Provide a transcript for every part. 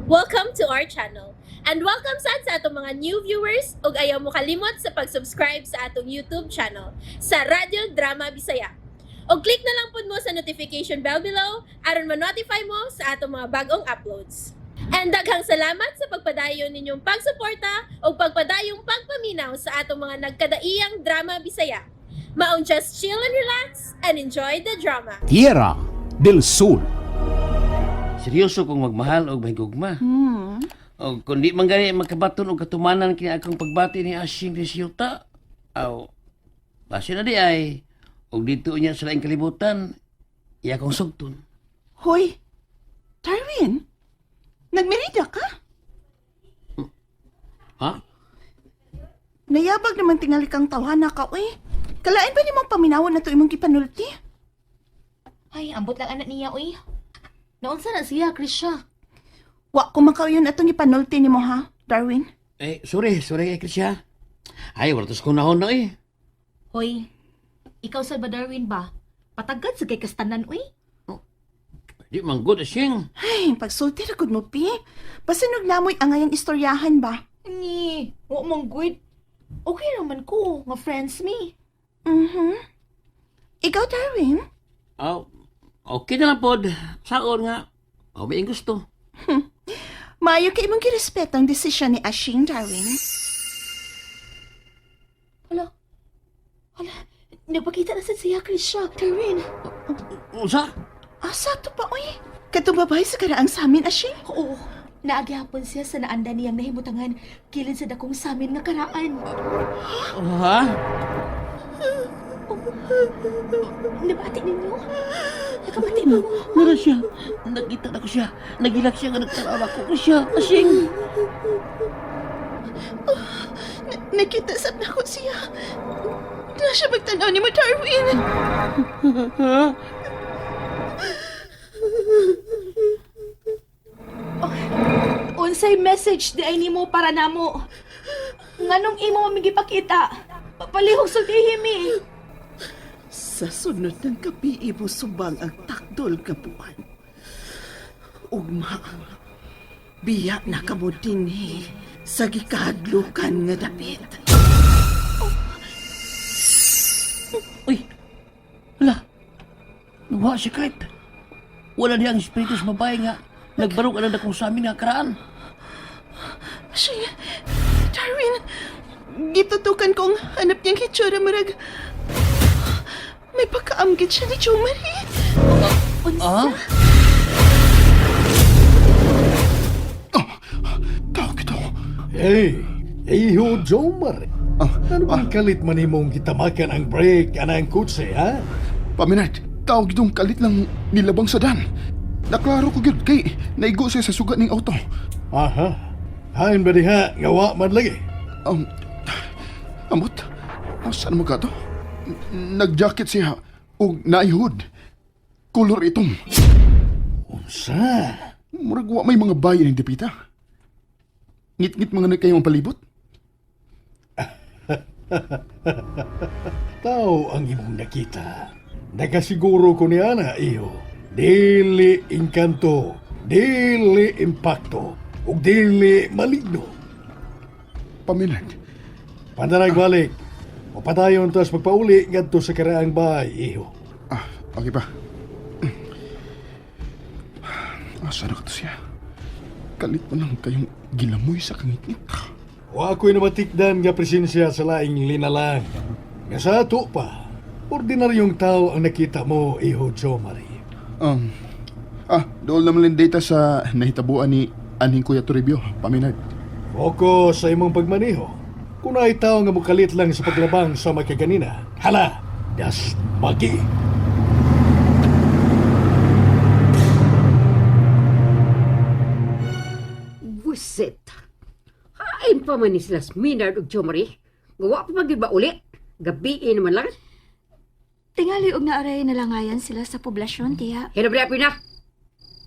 Welcome to our channel. And welcome sa atong mga new viewers ug ayaw mo kalimot sa pag-subscribe sa atong YouTube channel sa Radio Drama Bisaya. O click na lang pud mo sa notification bell below aron ma-notify mo sa atong mga bagong uploads. And daghang salamat sa pagpadayon ninyong pagsuporta o pagpadayong pagpaminaw sa atong mga nagkadaiyang Drama Bisaya. Maong just chill and relax and enjoy the drama. Tierra del Sur. Seryoso kong magmahal o mahigugma. O kung di man gani magkabaton o katumanan kini akong pagbati ni Asing de Siyuta, aw, base na di ay, o dito niya sa laing kalibutan, iya kong sugton. Hoy, Darwin, nagmerida ka? Ha? Nayabag naman tingali kang tawhana ka, uy. Kalain ba ni mong paminawan na to imong gipanulti? Ay, ambot lang anak niya, uy. Naunsa na siya, Krisha. Wa ko makauyon atong gipanulti ni mo, ha, Darwin? Sorry kay Krisya. Ay, walatos ko nahon na eh. Hoy, ikaw sa ba, Darwin ba? Patagad sa kay kastanan, uy. Di man good, Asing. Ay, pagsulti ra gud mo, pi. Basinog namoy ang ngayang istoryahan ba? Ni, wa mong good. Okay naman ko, nga friends me. Ikaw, Darwin? Aw, okay na lang pod. Saon nga. O, may gusto. Maayo kay imong girespeto ang desisyon ni Ashing, Darwin. Hala, nagpakita na sa siya, Krisha. Darwin. Usa? Asa to pa, uy? Katong babae sa karaang sa amin, Ashing? Oo, naagyapon siya sa naanda niyang nahimutangan kilid sa dakong samin nga karaan. Ha? Nabati ninyo? Nakabati mo? Nara siya. Nakita na ko siya. Nagilak siya nga nagtarawa ko ko siya. Asing. Nakita sab na ko siya. Na siya magtanaw ni mo, Darwin. Unsay message di ay nimo para namo? Nganong imo mamigipakita? Papalihog sultihi mi. Sa sunod ng gabi, ibo subang ang takdol kabuan. Ugma, biyak na kamo dinhi sa gikahadlukan nga dapit. Uy. Wala. Nawa si Kite. Wala niyang espiritu sa babae nga. Nagbarog ang dakong sa amin nga karaan. Siya, Darwin, gitutukan kong hanap niyang hitsura marag. May pagkaamgid siya ni Jo Marie. Ah? Tawag ito. Hey, iho Jomar. Ano bang kalit man imong gitamakan ang brake anang kutse, ha? Paminat, tawag itong kalit lang nilabang sa dan. Naklaro ko gyud kay naigo siya sa sugat ning auto. Aha. Hain ba diha, ngawa man lagi? Amot, saan mo ka to? Nag-jacket siya o naihod. Kulor itom. Unsa? Murag wa may mga bayan ng dipita. Ngit-ngit mga nagkayong palibot. Tao ang imong nakita. Nakasiguro ko niya na, iho. Dili inkanto, dili impacto, ug dili maligno. Paminat, Pandarag balik. Mapatayon tas magpauli ngadto sa karaang bahay, iho. okay pa. Asa na ka to siya? Kalit mo lang kayong gilamoy sa kangit-ngit. Wa ako'y namatikdan nga presensya sa laing linalang. Nga sa ato pa, ordinaryong tao ang nakita mo, iho Jo Marie. Doon naman lang data sa nahitabuan ni Anhing Kuya Toribio, Paminad. Focus sa imong pagmaniho. Kung ay tao nga mukalit lang sa paglabang sa magkaganina, hala, das magi. Buset. Hain pa man ni sila Minard ug Jomari. Gawa pa magid ba uli? Gabi naman lang. Tingali og naaray nalangayan sila sa poblasyon, tiya. Hinabre na.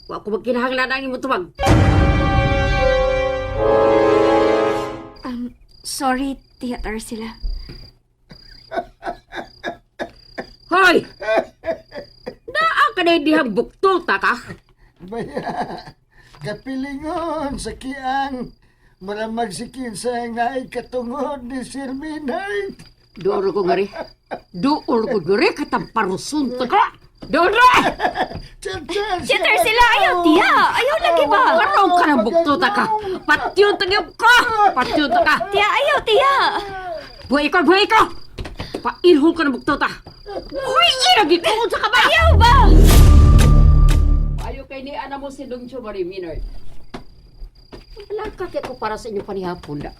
Wa ko magkinahanglan ang imong tumag. Sorry, tiya Tarsila. Hoy! Naa ka na dihang buktol ta ka. Kapilingon sa kiang. Maramag si Kinsa nga ikatungod ni Sir Minard. Doon ko nga rin. Doon ko nga rin katamparusun ka. Doon Cheater sila! Ayaw, tiya! Ayaw lagi ba? Parang ka ng buktuta ka. Patyon tagap ka. Patyon ka. Tiya, ayaw, tiya! Buhay ka, buhay ka. Pailhol ka ng buktuta. Uy, ilagi ko sa ka ba? Ayaw ba? Ayaw kay ni ana mo si Dong Chomari Minard. Wala kakit ko para sa inyo panihapon na.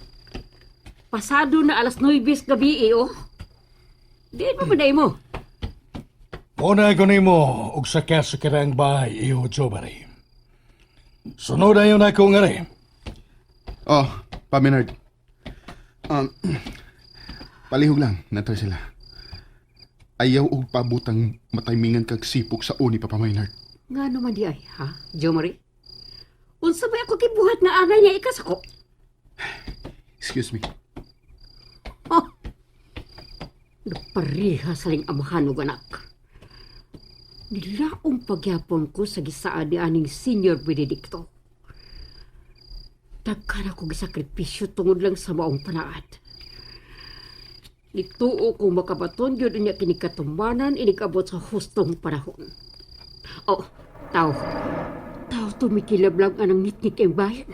Pasado na alas 9 gabi oh. Diyan pa ba mo? Una ko nimo og sakya sa karang bahay iyo Jomari. Sunod ayon ako nga rin. Oh, Pa Maynard. Palihog lang, natar sila. Ayaw og pabutang mataymingan kag sipok sa uni, Papa Maynard. Nga naman di ay, ha? Jomari? Unsa ba ako kibuhat nga angay niya ikas ako? Excuse me. Oh! Nagpariha sa ling amahan o anak. Nilaong pagyapon ko sa gisaan ni aning Senior Benedicto. Dagkan ako gisakripisyo tungod lang sa maong panaad. Nituo ko makabaton yun niya kinikatumanan inikabot sa hustong panahon. Oh, tao. Tao tumikilab lang anang ngit-ngit ang bayan.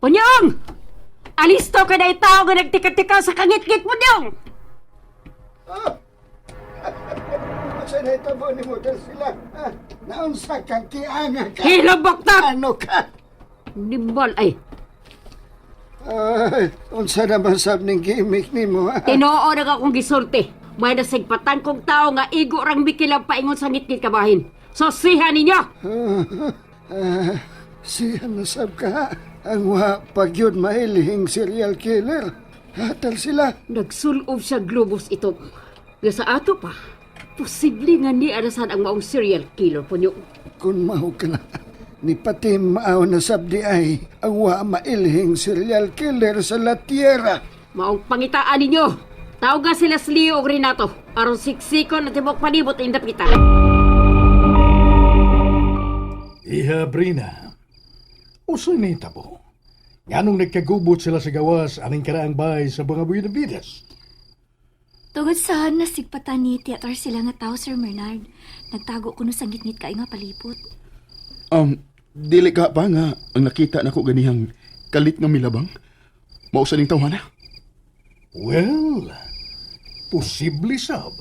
Panyang! Alisto ka na tao nga nagtika-tika sa kangit-ngit mo niyong! Sa naitabo ni mo sila. Naunsa kang kianga ka. Hilabok na! Ano ka? Nimbal ay. Ay, unsa naman sab ning gimmick ni mo? Tinoo na akong gisulti. May nasigpatan kong tao nga igo rang bikilang paingon sa ngit-ngit kabahin. So siha ninyo! Siya nasab ka. Ang wa pagyod mailihing serial killer. Hatal sila. Nagsulob siya globos ito. Nga sa ato pa, posible nga ni anasan ang maong serial killer po niyo. Kung mao ka na, ni pati maaw na sabdi ay ang wa mailihing serial killer sa La Tierra. Maong pangitaan ninyo. Tawag nga sila sa Leo o Renato. Aron siksikon at tibok panibot ang dapita. Iha Brina, usoy ni tabo. Nganong nagkagubot sila sa gawas aning karaang bahay sa mga Buenavides. Tungod sa nasigpatan ni teater sila nga tao, Sir Bernard. Nagtago ko no sa ngit-ngit ka nga palipot. Dili ka pa nga ang nakita nako ganihang kalit nga milabang. Mausa ning tawhana. Well, posible sab.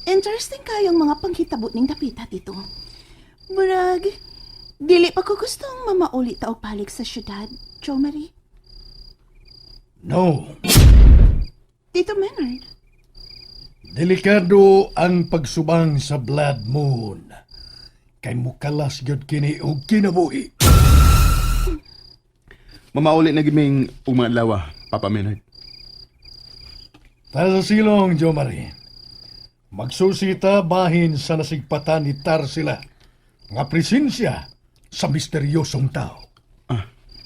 Interesting kayong mga panghitabo ning dapita dito. Murag, dili pa ko gustong mamauli ta og palig sa syudad, Jomari. No. Tito Maynard. Delikado ang pagsubang sa blood moon. Kay mukalas gyud kini og kinabuhi. Mamauli na giming umadlaw, Papa Maynard. Tara sa silong, Jomari. Magsusita bahin sa nasigpatan ni Tarsila nga presensya sa misteryosong tao.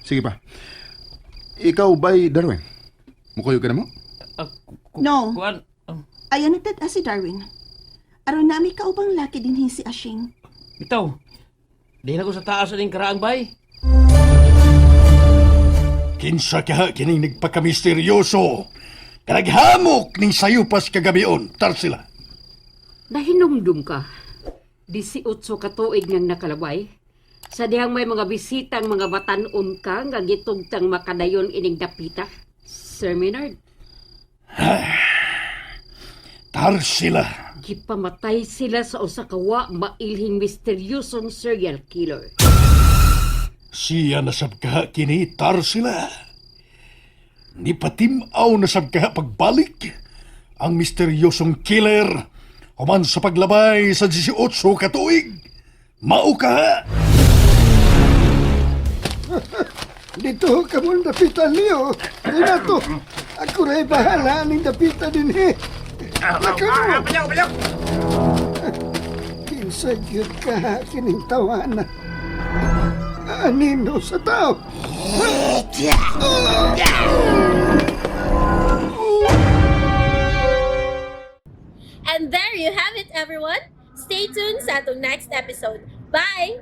Sige pa. Ikaw ba'y Darwin? Mukuyo ka na mo? No. Kuan? Ayan nagtad si Darwin. Aron nami kaubang laki din si Ashing. Bitaw. Dahil ako sa taas aning karaang bay. Kinsa kaha kining nagpakamisteryoso. Kanaghamok ning sayupas kagabion, Tarsila. Nahinumdum ka. 18 ka tuig ngang nakalabay. Sa dihang may mga bisitang mga batanon ka nga gitugtang makadayon ining dapita. Sir Maynard, Tarsila. gipamatay sila sa usa ka wa mailhing misteryosong serial killer. Siya nasab kaha kini, Tarsila. Ni patimaw nasab kaha pagbalik ang misteryosong killer human sa paglabay sa 18 ka tuig. Mao kaha. Dito ka mong dapitan niyo. Renato, ako rin bahala ning dapitan din eh. Nakano. Kinsa gyud ka kining tawana. Anino sa tao. And there you have it, everyone. Stay tuned sa atong next episode. Bye!